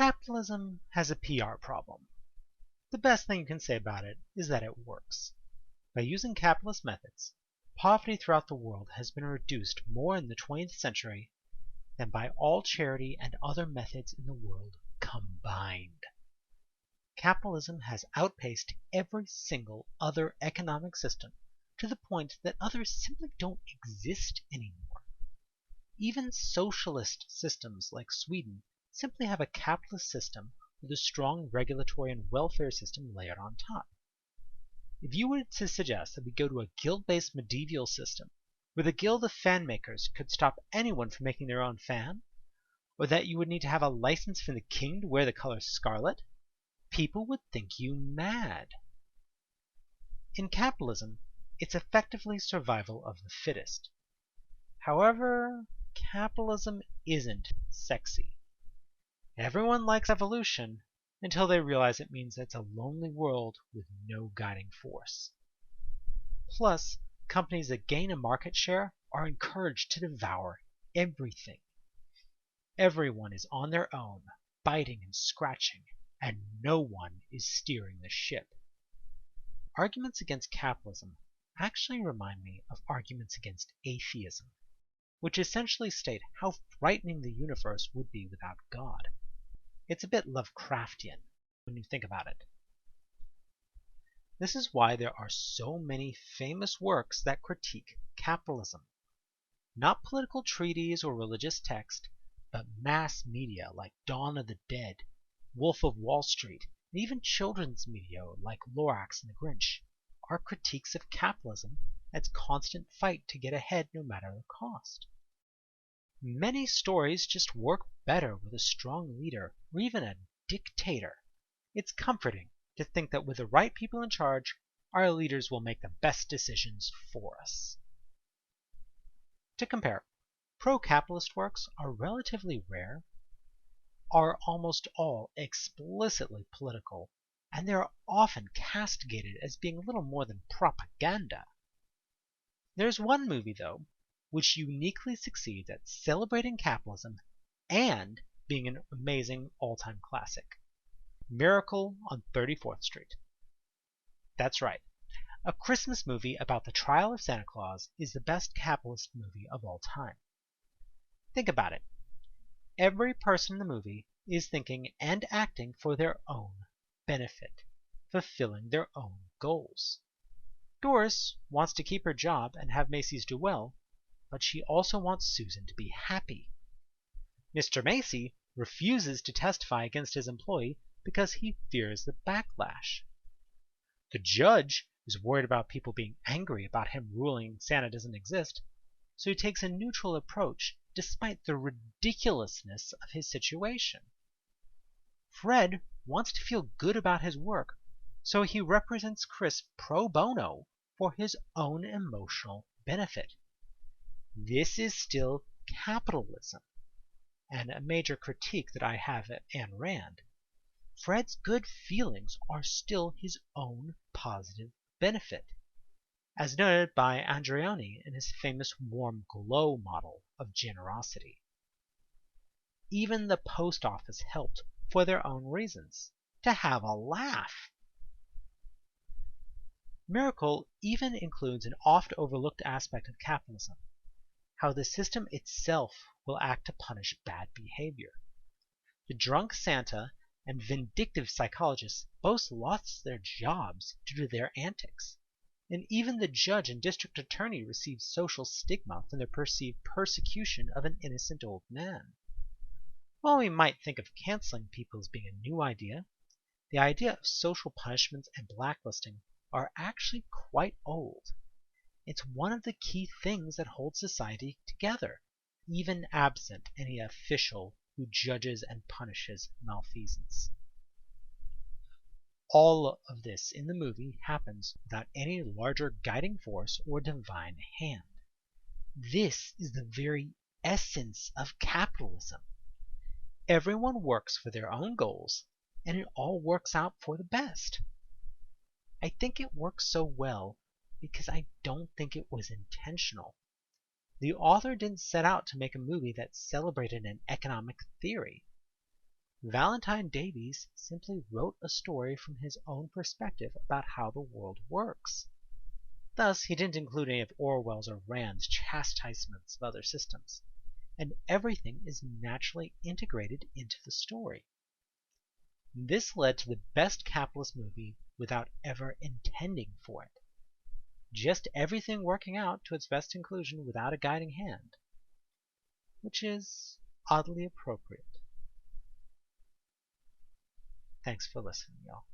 Capitalism has a PR problem. The best thing you can say about it is that it works. By using capitalist methods, poverty throughout the world has been reduced more in the 20th century than by all charity and other methods in the world combined. Capitalism has outpaced every single other economic system to the point that others simply don't exist anymore. Even socialist systems like Sweden simply have a capitalist system with a strong regulatory and welfare system layered on top. If you were to suggest that we go to a guild-based medieval system where the guild of fan makers could stop anyone from making their own fan, or that you would need to have a license from the king to wear the color scarlet, people would think you mad. In capitalism, it's effectively survival of the fittest. However, capitalism isn't sexy. Everyone likes evolution until they realize it means it's a lonely world with no guiding force. Plus, companies that gain a market share are encouraged to devour everything. Everyone is on their own, biting and scratching, and no one is steering the ship. Arguments against capitalism actually remind me of arguments against atheism, which essentially state how frightening the universe would be without God. It's a bit Lovecraftian when you think about it. This is why there are so many famous works that critique capitalism. Not political treaties or religious text, but mass media like Dawn of the Dead, Wolf of Wall Street, and even children's media like Lorax and the Grinch are critiques of capitalism and its constant fight to get ahead no matter the cost. Many stories just work better with a strong leader or even a dictator. It's comforting to think that with the right people in charge, our leaders will make the best decisions for us. To compare, pro-capitalist works are relatively rare, are almost all explicitly political, and they are often castigated as being little more than propaganda. There's one movie, though, which uniquely succeeds at celebrating capitalism and being an amazing all-time classic. Miracle on 34th Street. That's right. A Christmas movie about the trial of Santa Claus is the best capitalist movie of all time. Think about it. Every person in the movie is thinking and acting for their own benefit, fulfilling their own goals. Doris wants to keep her job and have Macy's do well, but she also wants Susan to be happy. Mr. Macy refuses to testify against his employee because he fears the backlash. The judge is worried about people being angry about him ruling Santa doesn't exist, so he takes a neutral approach despite the ridiculousness of his situation. Fred wants to feel good about his work, so he represents Chris pro bono for his own emotional benefit. This is still capitalism, and a major critique that I have at Ayn Rand. Fred's good feelings are still his own positive benefit, as noted by Andreoni in his famous warm glow model of generosity. Even the post office helped for their own reasons, to have a laugh. Miracle even includes an oft overlooked aspect of capitalism, how the system itself will act to punish bad behavior. The drunk Santa and vindictive psychologists both lost their jobs due to their antics, and even the judge and district attorney receive social stigma from their perceived persecution of an innocent old man. While we might think of canceling people as being a new idea, the idea of social punishments and blacklisting are actually quite old. It's one of the key things that hold society together, even absent any official who judges and punishes malfeasance. All of this in the movie happens without any larger guiding force or divine hand. This is the very essence of capitalism. Everyone works for their own goals, and it all works out for the best. I think it works so well because I don't think it was intentional. The author didn't set out to make a movie that celebrated an economic theory. Valentine Davies simply wrote a story from his own perspective about how the world works. Thus, he didn't include any of Orwell's or Rand's chastisements of other systems, and everything is naturally integrated into the story. This led to the best capitalist movie without ever intending for it. Just everything working out to its best conclusion without a guiding hand, which is oddly appropriate. Thanks for listening, y'all.